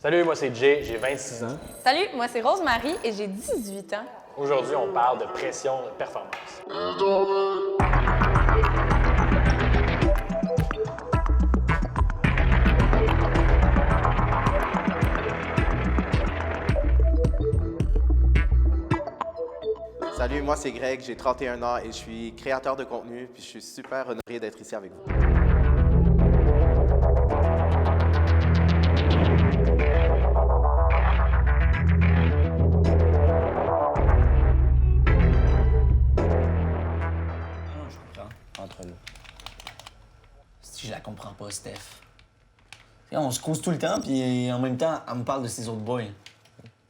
Salut, moi c'est Jay, j'ai 26 ans. Salut, moi c'est Rose-Marie et j'ai 18 ans. Aujourd'hui, on parle de pression de performance. Salut, moi c'est Greg, j'ai 31 ans et je suis créateur de contenu, puis je suis super honoré d'être ici avec vous. Entre nous. Si je la comprends pas, Steph. T'sais, on se cause tout le temps, puis en même temps, elle me parle de ses autres boys.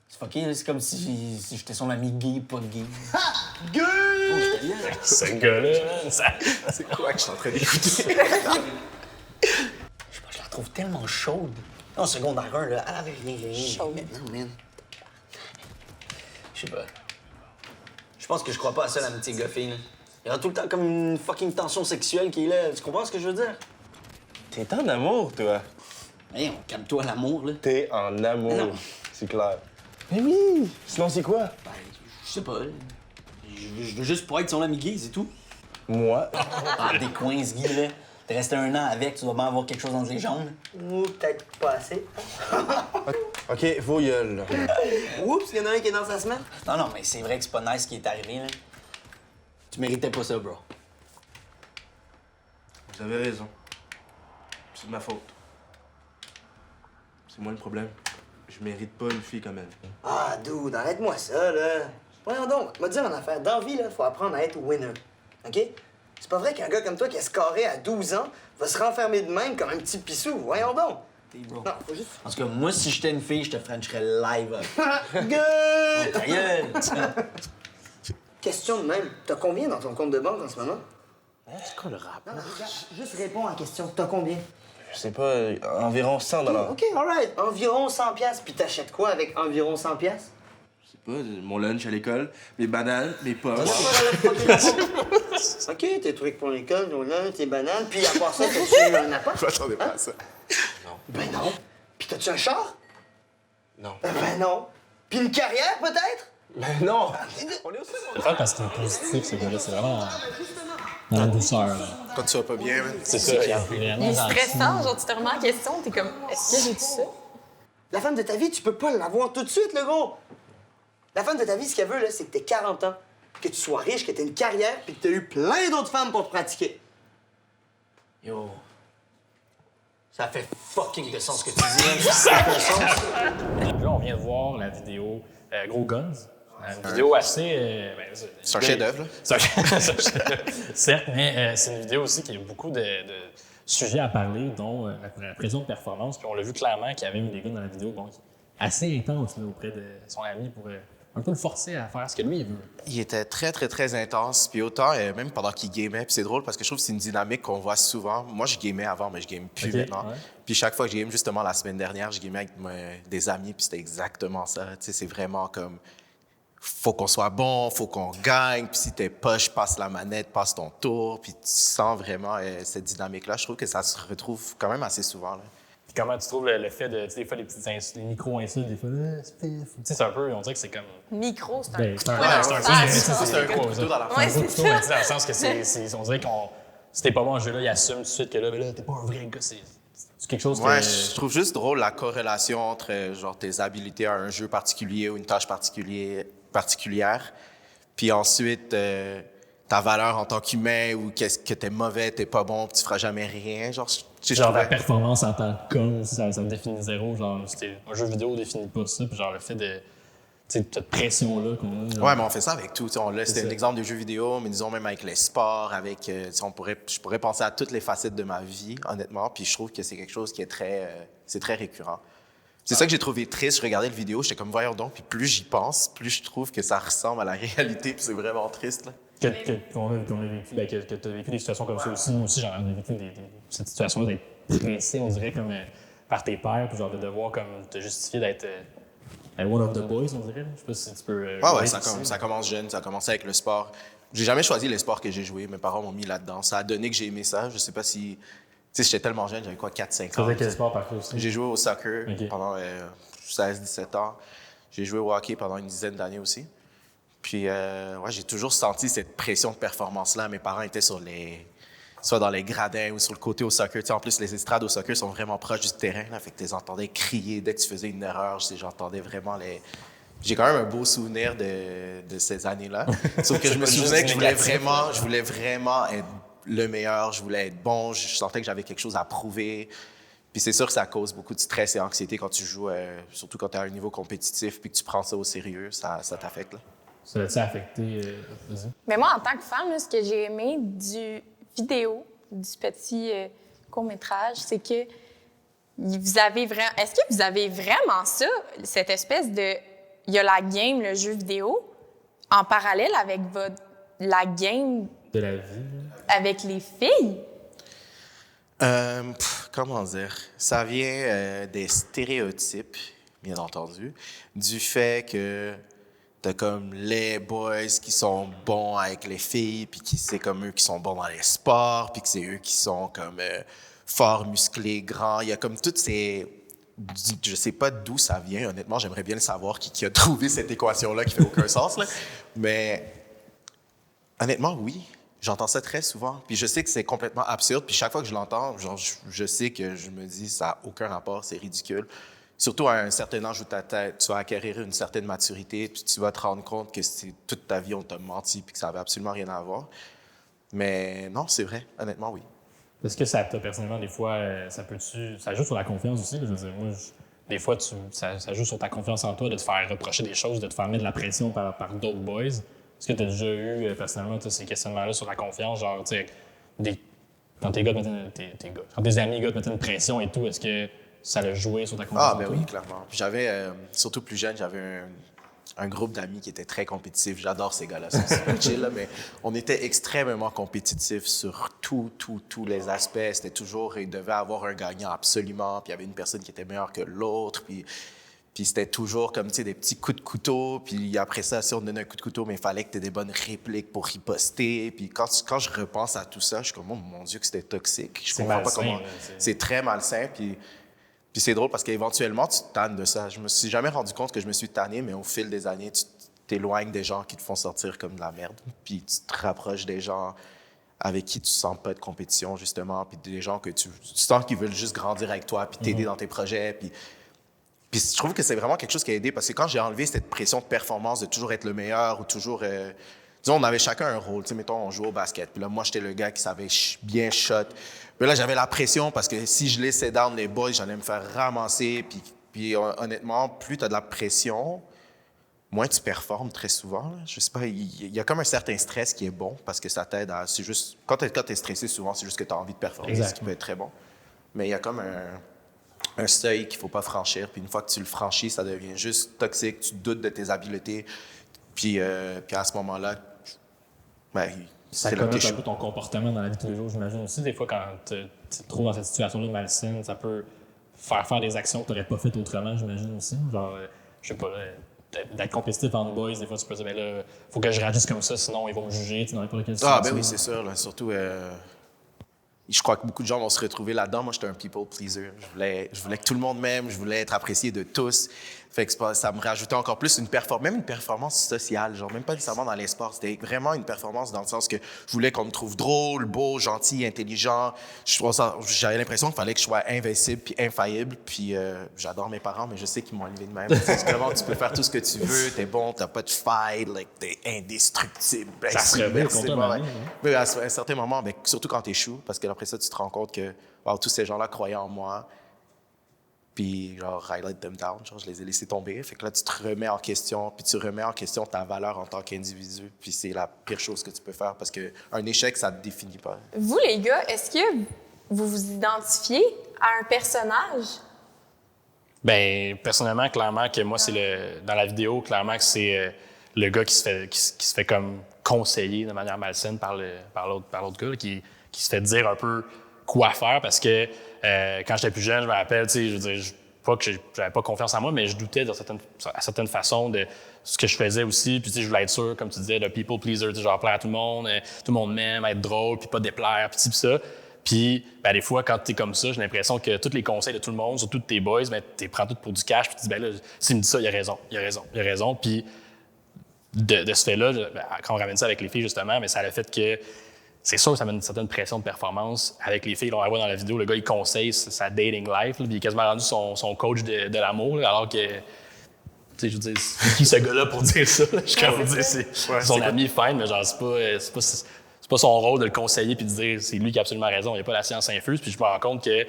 C'est fucké, là. C'est comme si j'étais son ami gay, pas gay. Ha! Gay! Oh, Ce gars-là, ça... C'est quoi que je suis en train d'écouter? Je sais pas, je la trouve tellement chaude. En secondaire 1, là, elle avait rien. Chaude. Maintenant, man. Je sais pas. Je pense que je crois pas à ça, l'amitié gars-fille, là. Il y aura tout le temps comme une fucking tension sexuelle qui est là. Tu comprends ce que je veux dire? T'es en amour, toi. Hey, on calme-toi l'amour, là. T'es en amour. Non. C'est clair. Mais oui! Sinon, c'est quoi? Ben, je sais pas. Là. Je veux juste pas être son ami gay, c'est tout. Moi? Ah, des coins, Guy, là. T'es resté un an avec, tu dois bien avoir quelque chose entre les jambes. Ou peut-être pas assez. OK, vos gueules, là. Oups, il y en a un qui est dans sa semaine. Non, mais c'est vrai que c'est pas nice ce qui est arrivé, là. Tu méritais pas ça, bro. Vous avez raison. C'est de ma faute. C'est moi le problème. Je mérite pas une fille comme elle. Ah, dude, arrête-moi ça, là. Voyons donc, me dire en affaire. Dans la vie, là, faut apprendre à être winner. OK? C'est pas vrai qu'un gars comme toi qui a scoré à 12 ans va se renfermer de même comme un petit pissou. Voyons donc. Bro. Non, faut juste... En tout cas, moi, si j'étais une fille, je te frencherais live up. Gueule! Ta gueule! Question de même. T'as combien dans ton compte de banque en ce moment? C'est quoi le rap? Non, regarde, juste réponds à la question. T'as combien? Je sais pas, environ 100 $. OK, alright. Environ 100 piastres. Puis t'achètes quoi avec environ 100 piastres? Je sais pas, mon lunch à l'école, mes bananes, mes pommes. OK, tes trucs pour l'école, ton lunch, tes bananes. Puis à part ça, t'as-tu un appart? Je m'attendais pas à ça. Ben non. Puis t'as-tu un char? Non. Ben non. Puis une carrière, peut-être? Mais non! C'est fun parce que c'est positif, ce gars-là. C'est vraiment dans la douceur. Là. Quand tu vas pas bien, man. C'est ça. Il est stressant, genre tu te remets en question, t'es comme, est-ce que j'ai tout ça? La femme de ta vie, tu peux pas l'avoir tout de suite, le gros. La femme de ta vie, ce qu'elle veut, là, c'est que t'aies 40 ans, que tu sois riche, que t'aies une carrière, puis que t'aies eu plein d'autres femmes pour te pratiquer. Yo. Ça fait fucking de sens ce que tu dis. Ça fait sens. Là, on vient de voir la vidéo Gros Guns. Une vidéo assez... C'est un chef-d'œuvre, là. C'est un chef-d'œuvre, certes, mais c'est une vidéo aussi qui a beaucoup de sujets à parler, dont la pression de performance. Puis on l'a vu clairement qu'il y avait mis des gars dans la vidéo bon, assez intense là, auprès de son ami pour un peu le forcer à faire ce que lui, il veut. Il était très, très, très intense. Puis autant, même pendant qu'il gamait, puis c'est drôle parce que je trouve que c'est une dynamique qu'on voit souvent. Moi, je gamais avant, mais je game plus maintenant. Ouais. Puis chaque fois que je game, justement, la semaine dernière, je gamais avec des amis, puis c'était exactement ça. Tu sais, c'est vraiment comme... Faut qu'on soit bon, faut qu'on gagne, puis si t'es poche, passe la manette, passe ton tour, puis tu sens vraiment cette dynamique-là. Je trouve que ça se retrouve quand même assez souvent, là. Puis comment tu trouves le fait de, tu sais, des fois, les petites les micro-insultes, des fois, tu sais, c'est un peu, on dirait que c'est comme... Micro, c'est un Ben, coup c'est de un, poing dans c'est un le coup, face. c'est un coup, ça. dans la Ouais, C'est un c'est coup de poing, ça. dans le sens que on dirait qu'on... Si t'es pas bon en jeu-là, il assume tout de suite que là, ben là, t'es pas un vrai gars, c'est quelque chose que... Ouais, je trouve juste drôle la corrélation entre genre tes habiletés à un jeu particulier ou une tâche particulière, puis ensuite ta valeur en tant qu'humain ou qu'est-ce que t'es mauvais, t'es pas bon, puis tu feras jamais rien. Genre, je Genre la trouvais- performance en tant que com, ça me définit zéro. Genre, un jeu vidéo définit pas ça. Puis genre le fait de... Tu sais, cette pression-là qu'on a. Genre, Ouais, mais on fait ça avec tout. Là, c'était ça. un exemple de jeux vidéo, mais disons même avec les sports, avec... je pourrais penser à toutes les facettes de ma vie, honnêtement, puis je trouve que c'est quelque chose qui est c'est très récurrent. C'est ça que j'ai trouvé triste. Je regardais le vidéo, j'étais comme, voyons donc, puis plus j'y pense, plus je trouve que ça ressemble à la réalité, puis c'est vraiment triste, là. qu'on a vécu, ben, que tu as vécu des situations comme ça aussi. Moi aussi, j'en ai vécu cette situation-là d'être pressé, on dirait, comme par tes pairs, puis genre de devoir comme te justifier d'être one of the boys, on dirait. Je sais pas si tu peux... Ouais, ça commence jeune, ça a commencé avec le sport. J'ai jamais choisi les sports que j'ai joués, mes parents m'ont mis là-dedans. Ça a donné que j'ai aimé ça. Je sais pas si sais, j'étais tellement jeune, j'avais quoi, 4-5 Tu ans. faisais quel sport par contre aussi? J'ai joué au soccer Ok. pendant 16-17 ans. J'ai joué au hockey pendant une dizaine d'années aussi. Puis, ouais, j'ai toujours senti cette pression de performance-là. Mes parents étaient soit dans les gradins ou sur le côté au soccer. Tu sais, en plus, les estrades au soccer sont vraiment proches du terrain. Là, fait que tu les entendais crier dès que tu faisais une erreur. J'entendais vraiment les... J'ai quand même un beau souvenir de ces années-là. Sauf que je me souvenais que je voulais vraiment être le meilleur. Je voulais être bon. Je sentais que j'avais quelque chose à prouver. Puis c'est sûr que ça cause beaucoup de stress et anxiété quand tu joues, surtout quand tu es à un niveau compétitif puis que tu prends ça au sérieux. Ça t'affecte, là. Ça l'a-tu affecté? Vas-y. Mais moi, en tant que femme, là, ce que j'ai aimé du vidéo, du petit court-métrage, c'est que vous avez vraiment... Est-ce que vous avez vraiment ça, cette espèce de... Il y a la game, le jeu vidéo, en parallèle avec la game De la vie. Là. avec les filles? Comment dire? Ça vient des stéréotypes, bien entendu, du fait que t'as comme les boys qui sont bons avec les filles, puis qui c'est comme eux qui sont bons dans les sports, puis que c'est eux qui sont comme forts, musclés, grands. Il y a comme toutes ces... Je sais pas d'où ça vient, honnêtement, j'aimerais bien le savoir qui a trouvé cette équation-là qui fait aucun sens, là. Mais honnêtement, oui. J'entends ça très souvent. Puis je sais que c'est complètement absurde. Puis chaque fois que je l'entends, genre, je sais que je me dis ça n'a aucun rapport, c'est ridicule. Surtout à un certain âge où tu vas acquérir une certaine maturité, puis tu vas te rendre compte que toute ta vie, on t'a menti, puis que ça n'avait absolument rien à voir. Mais non, c'est vrai. Honnêtement, oui. Est-ce que ça t'a personnellement, des fois, ça joue sur la confiance aussi? Là, je veux dire, moi, des fois, ça joue sur ta confiance en toi de te faire reprocher des choses, de te faire mettre de la pression par d'autres boys. Est-ce que tu as déjà eu, personnellement, ces questionnements-là sur la confiance? Genre, tu sais, quand tes gars te mettaient, quand tes amis gars te mettaient une pression et tout, est-ce que ça l'a joué sur ta confiance Ah, en ben toi? oui, clairement. Puis j'avais, surtout plus jeune, j'avais un groupe d'amis qui était très compétitif. J'adore ces gars-là, c'est super chill, là, mais on était extrêmement compétitifs sur tous les aspects. C'était toujours, il devait avoir un gagnant absolument, puis il y avait une personne qui était meilleure que l'autre, puis c'était toujours comme, tu sais, des petits coups de couteau. Puis après ça, si on te donnait un coup de couteau, mais il fallait que tu aies des bonnes répliques pour riposter. Puis quand je repense à tout ça, je suis comme, oh mon Dieu, que c'était toxique. Je comprends pas comment... C'est très malsain. Puis c'est drôle parce qu'éventuellement, tu te tannes de ça. Je me suis jamais rendu compte que je me suis tanné, mais au fil des années, tu t'éloignes des gens qui te font sortir comme de la merde. Puis tu te rapproches des gens avec qui tu sens pas de compétition, justement. Puis des gens que tu sens qu'ils veulent juste grandir avec toi, puis t'aider dans tes projets. Puis je trouve que c'est vraiment quelque chose qui a aidé parce que quand j'ai enlevé cette pression de performance, de toujours être le meilleur ou toujours... disons, on avait chacun un rôle. Tu sais, mettons, on jouait au basket. Puis là, moi, j'étais le gars qui savait bien shot. Puis là, j'avais la pression parce que si je laissais down les boys, j'allais me faire ramasser. Puis honnêtement, plus tu as de la pression, moins tu performes très souvent. Là. Je sais pas, il y a comme un certain stress qui est bon parce que ça t'aide à... C'est juste... Quand tu es stressé, souvent, c'est juste que tu as envie de performer, ce qui peut être très bon. Mais il y a comme un seuil qu'il ne faut pas franchir. Puis une fois que tu le franchis, ça devient juste toxique. Tu doutes de tes habiletés. Puis à ce moment-là, ben, Ça connote un peu ton comportement dans la vie de tous les jours, j'imagine aussi. Des fois, quand tu te trouves dans cette situation-là malsaine, ça peut faire des actions que tu n'aurais pas faites autrement, j'imagine aussi. Genre, je sais pas, d'être compétitif entre boys, des fois, tu peux dire, ben là, faut que je réagisse comme ça, sinon ils vont me juger, tu sais, dans n'importe quelle situation. Ah, ben oui, c'est sûr. Là. Surtout, je crois que beaucoup de gens vont se retrouver là-dedans. Moi, j'étais un people pleaser. Je voulais que tout le monde m'aime, je voulais être apprécié de tous. Fait que ça me rajoutait encore plus même une performance sociale, genre même pas nécessairement dans les sports. C'était vraiment une performance dans le sens que je voulais qu'on me trouve drôle, beau, gentil, intelligent. J'avais l'impression qu'il fallait que je sois invincible puis infaillible. Puis j'adore mes parents, mais je sais qu'ils m'ont élevé de même. C'est vraiment, tu peux faire tout ce que tu veux, t'es bon, t'as pas de fight, like, t'es indestructible. Ça se révèle contre toi, mais à un certain moment, ben, surtout quand t'échoues, parce que après ça, tu te rends compte que wow, tous ces gens-là croyaient en moi. Puis, genre, I let them down, genre, je les ai laissés tomber. Fait que là, tu te remets en question, puis tu remets en question ta valeur en tant qu'individu. Puis c'est la pire chose que tu peux faire parce qu'un échec, ça ne te définit pas. Vous, les gars, est-ce que vous vous identifiez à un personnage? Ben personnellement, clairement, que moi, c'est dans la vidéo, clairement que c'est le gars qui se fait comme conseiller de manière malsaine par l'autre gars, qui se fait dire un peu quoi faire parce que quand j'étais plus jeune, je me rappelle, tu sais, je veux dire, pas que j'avais pas confiance en moi, mais je doutais à certaines façons de ce que je faisais aussi. Puis tu sais, je voulais être sûr, comme tu disais, le people pleaser, genre plaire à tout le monde m'aime, être drôle, puis pas déplaire, puis ça. Puis, ben, des fois, quand tu es comme ça, j'ai l'impression que tous les conseils de tout le monde, surtout de tes boys, ben, tu les prends tous pour du cash. Puis tu dis, ben là, s'il me dit ça, il a raison. Puis, de ce fait-là, ben, quand on ramène ça avec les filles, justement, mais ça a le fait que c'est sûr que ça met une certaine pression de performance. Avec les filles, on la voit dans la vidéo, le gars, il conseille sa dating life, là, puis il est quasiment rendu son coach de l'amour, là, alors que. Tu sais, je veux dire, c'est qui ce gars-là pour dire ça? Là? Je quand dire, c'est son ami, fine, mais genre, c'est pas son rôle de le conseiller puis de dire c'est lui qui a absolument raison. Il n'y a pas la science infuse. Puis je me rends compte que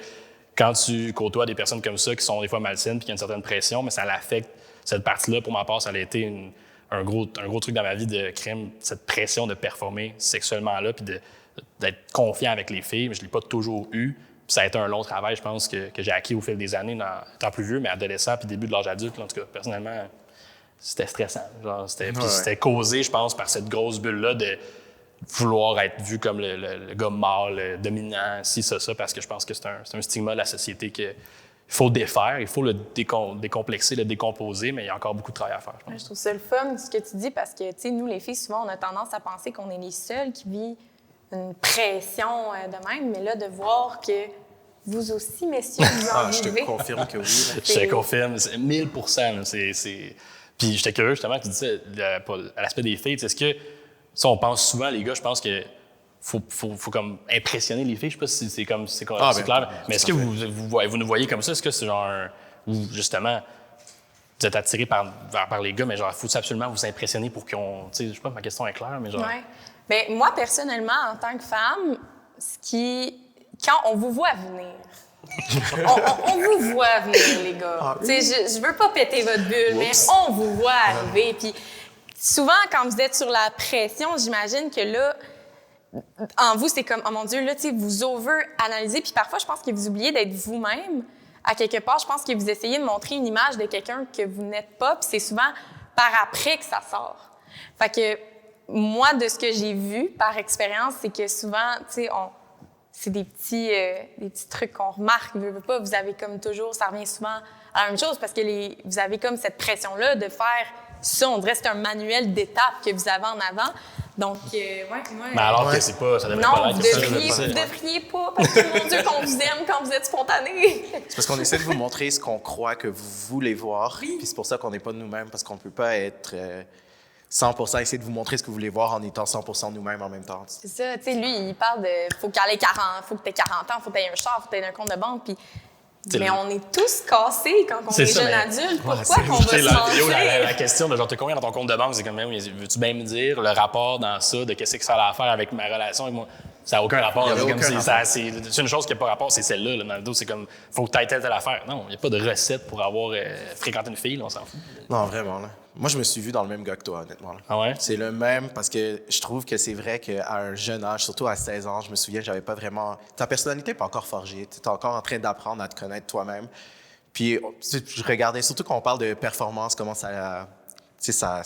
quand tu côtoies des personnes comme ça qui sont des fois malsaines puis qui ont une certaine pression, mais ça l'affecte. Cette partie-là, pour ma part, ça a été un gros truc dans ma vie de crime, cette pression de performer sexuellement là puis d'être confiant avec les filles. Mais je ne l'ai pas toujours eu. Puis ça a été un long travail, je pense, que j'ai acquis au fil des années, étant plus vieux, mais adolescent puis début de l'âge adulte. Là, en tout cas, personnellement, c'était stressant. Genre, c'était causé, je pense, par cette grosse bulle-là de vouloir être vu comme le gars mâle, dominant, ça, parce que je pense que c'est un stigma de la société qu'il faut défaire, il faut le décomplexer, le décomposer, mais il y a encore beaucoup de travail à faire, je pense. Je trouve ça le fun, ce que tu dis, parce que, tu sais, nous, les filles, souvent, on a tendance à penser qu'on est les seules qui vivent une pression de même, mais là, de voir que vous aussi, messieurs, vous en Je vivez. te confirme que oui. Je te confirme, c'est 1000%. Là, Puis j'étais curieux, justement, que tu disais, à l'aspect des filles, est-ce que, ça, on pense souvent, les gars, je pense que faut comme impressionner les filles. Je sais pas si c'est clair. Mais est-ce que vous nous voyez comme ça? Est-ce que c'est genre ou justement, vous êtes attirés par les gars, mais genre, faut absolument vous impressionner pour qu'on. Je sais pas, ma question est claire, mais genre. Ouais. Bien, moi, personnellement, en tant que femme, quand on vous voit venir, on vous voit venir, les gars. Je veux pas péter votre bulle, mais on vous voit arriver. Puis souvent, quand vous êtes sur la pression, j'imagine que là, en vous, c'est comme, oh mon Dieu, là, tu sais, vous over-analysez. Puis parfois, je pense que vous oubliez d'être vous-même. À quelque part, je pense que vous essayez de montrer une image de quelqu'un que vous n'êtes pas. Puis c'est souvent par après que ça sort. Fait que moi, de ce que j'ai vu par expérience, c'est que souvent, tu sais, c'est des petits trucs qu'on remarque. Vous avez comme toujours, ça revient souvent à la même chose parce que vous avez comme cette pression-là de faire ça. On dirait que c'est un manuel d'étapes que vous avez en avant. Donc, moi... Mais alors que c'est pas, ça devrait non, pas vous l'être. ne devriez pas, parce que, mon Dieu, qu'on vous aime quand vous êtes spontané. C'est parce qu'on essaie de vous montrer ce qu'on croit que vous voulez voir. Puis c'est pour ça qu'on n'est pas nous-mêmes, parce qu'on ne peut pas être 100% essayer de vous montrer ce que vous voulez voir en étant 100% nous-mêmes en même temps. C'est ça, tu sais, lui, il parle de faut que tu aies 40 ans, faut que tu aies un char, faut que tu aies un compte de banque, puis... Mais on est tous cassés quand on est jeune adulte. Pourquoi qu'on va se mentir? La question de genre, t'as combien dans ton compte de banque, c'est comme, veux-tu bien me dire le rapport dans ça, de qu'est-ce que ça a à faire avec ma relation avec moi? Ça n'a aucun rapport. C'est une chose qui n'a pas rapport, c'est celle-là. Là, dans le dos, c'est comme, faut que tu aies telle affaire. Non, il n'y a pas de recette pour avoir fréquenté une fille, là, on s'en fout. Non, vraiment. Là. Moi, je me suis vu dans le même gars que toi, honnêtement. Là. Ah ouais? C'est le même parce que je trouve que c'est vrai qu'à un jeune âge, surtout à 16 ans, je me souviens, j'avais pas vraiment... Ta personnalité n'est pas encore forgée. Tu es encore en train d'apprendre à te connaître toi-même. Puis, je regardais, surtout quand on parle de performance, comment ça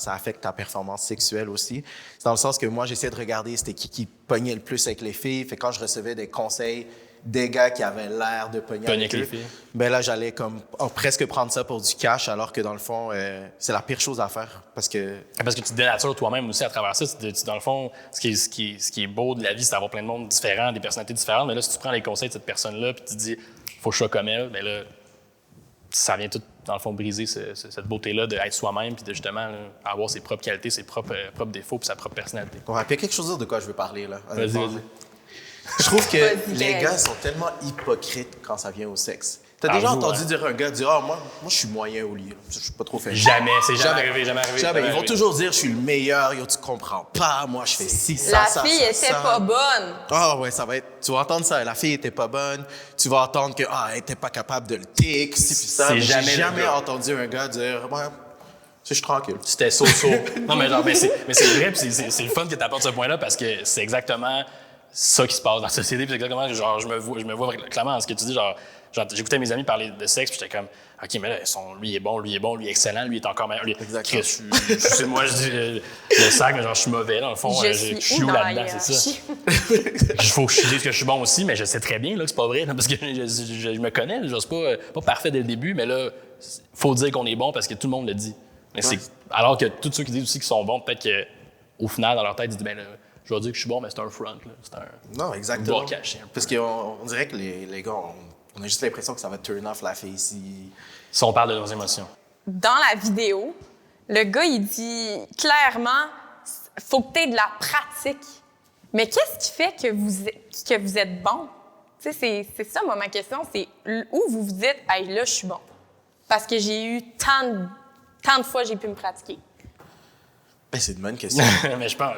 affecte ta performance sexuelle aussi. C'est dans le sens que moi, j'essayais de regarder c'était qui pognait le plus avec les filles. Fait que quand je recevais des conseils des gars qui avaient l'air de pogner avec les eux, filles. Ben là, j'allais comme presque prendre ça pour du cash, alors que dans le fond, c'est la pire chose à faire. Parce que tu te dénatures toi-même aussi à travers ça. Dans le fond, ce qui est beau de la vie, c'est d'avoir plein de monde différents, des personnalités différentes. Mais là, si tu prends les conseils de cette personne-là puis tu te dis, faut que je sois comme elle, bien là, ça vient tout, dans le fond, briser cette beauté-là d'être soi-même puis de justement là, avoir ses propres qualités, ses propres défauts puis sa propre personnalité. on va quelque chose de quoi je veux parler, là. Vas-y. Je trouve que les gars sont tellement hypocrites quand ça vient au sexe. T'as déjà entendu dire un gars dire « Ah, moi, je suis moyen au lit. Je suis pas trop fait. » Jamais, c'est jamais arrivé. Ils vont toujours dire « Je suis le meilleur. Yo, tu comprends pas. Moi, je fais ci, La ça, fille ça, était ça. pas bonne. Ah ouais, ça va être... Tu vas entendre ça. La fille était pas bonne. Tu vas entendre que elle était pas capable de le tic, ci, puis ça. C'est Mais j'ai jamais le jamais gars. entendu un gars dire « Ouais, je suis tranquille. » C'était so-so. Non, mais c'est vrai, puis c'est le fun que tu apportes ce point-là parce que c'est exactement ça qui se passe dans la société. Puis c'est exactement, genre, je me vois clairement dans ce que tu dis. Genre j'écoutais mes amis parler de sexe, puis j'étais comme, OK, mais là, lui est bon, lui est excellent, lui est encore meilleur. Exactement. C'est moi, je dis le sac, mais genre, je suis mauvais, dans le fond. Je Je suis suis où où dans là-dedans, la c'est ça. hiérarchie? Il faut que je dise que je suis bon aussi, mais je sais très bien là, que c'est pas vrai, là, parce que je me connais. Je suis pas parfait dès le début, mais là, faut dire qu'on est bon parce que tout le monde le dit. Mais alors que tous ceux qui disent aussi qu'ils sont bons, peut-être qu'au final, dans leur tête, ils disent, ben là, je vais dire que je suis bon, mais c'est un front. Là. C'est un Non, exactement. bas caché. Un peu. Parce qu'on on dirait que les gars, on a juste l'impression que ça va turn off la fille si... Si on parle de nos émotions. Dans la vidéo, le gars, il dit clairement, faut que tu aies de la pratique. Mais qu'est-ce qui fait que vous êtes bon? Tu sais, c'est ça, moi, ma question, c'est où vous vous dites, hey, là, je suis bon. Parce que j'ai eu tant de fois, j'ai pu me pratiquer. Ben, c'est une bonne question. Mais je pense,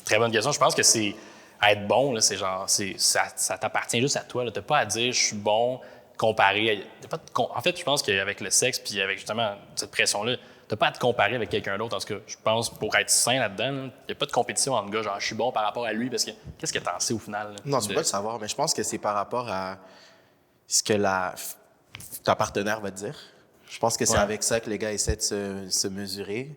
très bonne question. Je pense que c'est être bon, là, c'est genre, ça t'appartient juste à toi. Tu n'as pas à dire, je suis bon, comparé. En fait, je pense qu'avec le sexe puis avec justement cette pression-là, t'as pas à te comparer avec quelqu'un d'autre. En tout cas, je pense pour être sain là-dedans, il n'y a pas de compétition entre gars, genre je suis bon par rapport à lui, parce que qu'est-ce que t'en sais au final? Là, Non, tu peux pas le savoir, mais je pense que c'est par rapport à ce que ta partenaire va te dire. Je pense que c'est avec ça que les gars essaient de se mesurer.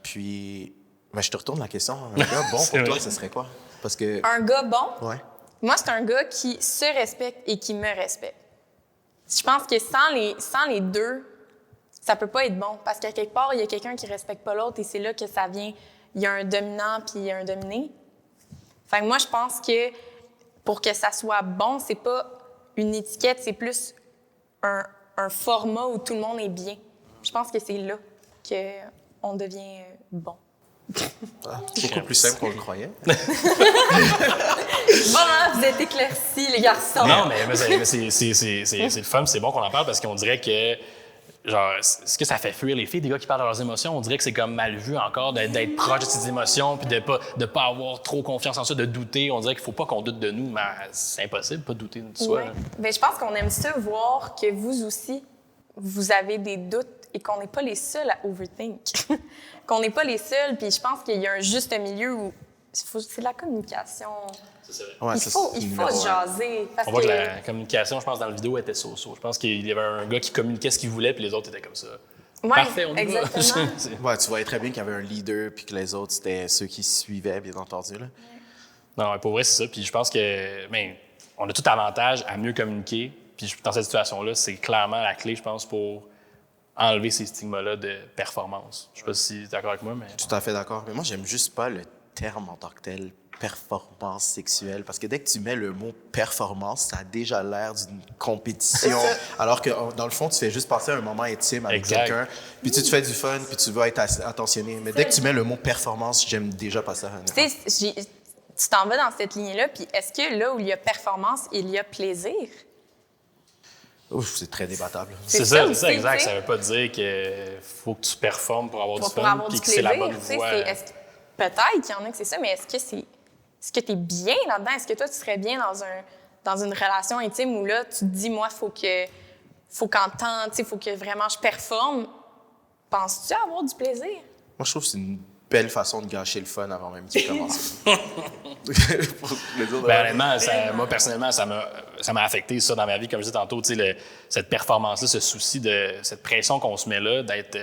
Puis, ben, je te retourne la question. Un gars bon pour toi, ce serait quoi? Parce que... Un gars bon? Ouais. Moi, c'est un gars qui se respecte et qui me respecte. Je pense que sans les deux, ça peut pas être bon. Parce qu'à quelque part, il y a quelqu'un qui respecte pas l'autre et c'est là que ça vient. Il y a un dominant puis il y a un dominé. Fait que moi, je pense que pour que ça soit bon, c'est pas une étiquette, c'est plus un format où tout le monde est bien. Je pense que c'est là qu'on devient bon. C'est beaucoup plus simple qu'on le croyait. Voilà, vous êtes éclaircis, les garçons. Non, mais c'est le fun, c'est bon qu'on en parle parce qu'on dirait que, genre, ce que ça fait fuir les filles, des gars qui parlent de leurs émotions, on dirait que c'est comme mal vu encore d'être proche de ses émotions puis de pas avoir trop confiance en soi, de douter. On dirait qu'il faut pas qu'on doute de nous, mais c'est impossible de pas douter de soi. Ouais. Ben, je pense qu'on aime ça voir que vous aussi, vous avez des doutes et qu'on n'est pas les seuls à overthink. Qu'on n'est pas les seuls, puis je pense qu'il y a un juste milieu où c'est de la communication. Ouais, il faut se jaser. Parce On voit que la communication, je pense, dans la vidéo, était so-so. Je pense qu'il y avait un gars qui communiquait ce qu'il voulait, puis les autres étaient comme ça. Ouais, Parfait, on y va. exactement. Ouais, tu voyais très bien qu'il y avait un leader puis que les autres, c'était ceux qui suivaient, bien entendu. Là. Non, pour vrai, c'est ça. Puis je pense que, on a tout avantage à mieux communiquer. Puis dans cette situation-là, c'est clairement la clé, je pense, pour enlever ces stigmas-là de performance. Je sais pas si tu es d'accord avec moi, mais... Tout à fait d'accord. Mais moi, j'aime juste pas le terme en tant que tel, performance sexuelle, parce que dès que tu mets le mot performance, ça a déjà l'air d'une compétition, alors que dans le fond, tu fais juste passer un moment intime avec quelqu'un, puis tu te fais du fun, puis tu veux être attentionné. Mais dès que tu mets le mot performance, j'aime déjà pas ça. Tu sais, tu t'en vas dans cette ligne-là, puis est-ce que là où il y a performance, il y a plaisir? Ouf, c'est très débattable. C'est ça, exact. Ça veut pas dire qu'il faut que tu performes pour avoir du fun, puis que c'est la bonne voie. Peut-être qu'il y en a que c'est ça, mais est-ce que tu es bien là-dedans? Est-ce que toi, tu serais bien dans une relation intime où là, tu te dis, moi, faut qu'en temps, il faut que vraiment je performe. Penses-tu avoir du plaisir? Moi, je trouve que c'est une belle façon de gâcher le fun avant même qu'il commence. Honnêtement, moi, personnellement, ça m'a affecté ça dans ma vie. Comme je disais tantôt, cette performance-là, ce souci de cette pression qu'on se met là, d'être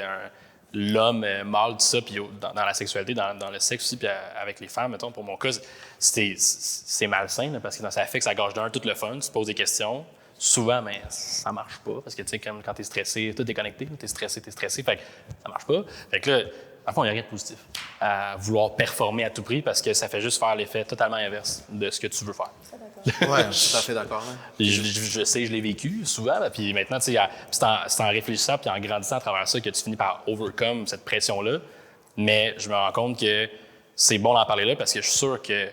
l'homme mâle, tout ça, puis dans la sexualité, dans le sexe aussi, puis avec les femmes, mettons, pour mon cas, c'est malsain, là, parce que ça fait que ça gâche tout le fun, tu te poses des questions. Souvent, mais ça marche pas, parce que, tu sais, comme quand t'es stressé, tout est connecté, t'es stressé, fait que ça marche pas. Fait que là, à fond, il n'y a rien de positif à vouloir performer à tout prix, parce que ça fait juste faire l'effet totalement inverse de ce que tu veux faire. Ouais, tout à fait d'accord. Hein. Je sais, je l'ai vécu souvent, puis maintenant, tu sais, c'est en réfléchissant puis en grandissant à travers ça que tu finis par overcome cette pression-là. Mais je me rends compte que c'est bon d'en parler là parce que je suis sûr que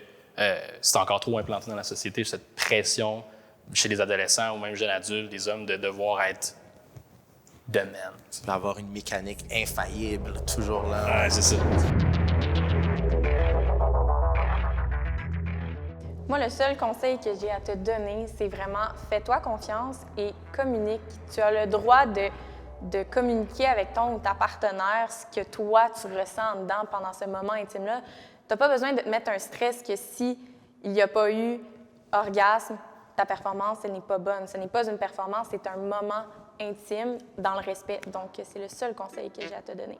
c'est encore trop implanté dans la société, cette pression chez les adolescents ou même jeunes adultes, des hommes, de devoir être de men. D'avoir une mécanique infaillible, toujours là. Ouais, c'est ça. Moi, le seul conseil que j'ai à te donner, c'est vraiment fais-toi confiance et communique. Tu as le droit de communiquer avec ton ou ta partenaire ce que toi, tu ressens en dedans pendant ce moment intime-là. Tu n'as pas besoin de te mettre un stress que s'il n'y a pas eu orgasme, ta performance, elle n'est pas bonne. Ce n'est pas une performance, c'est un moment intime dans le respect. Donc, c'est le seul conseil que j'ai à te donner.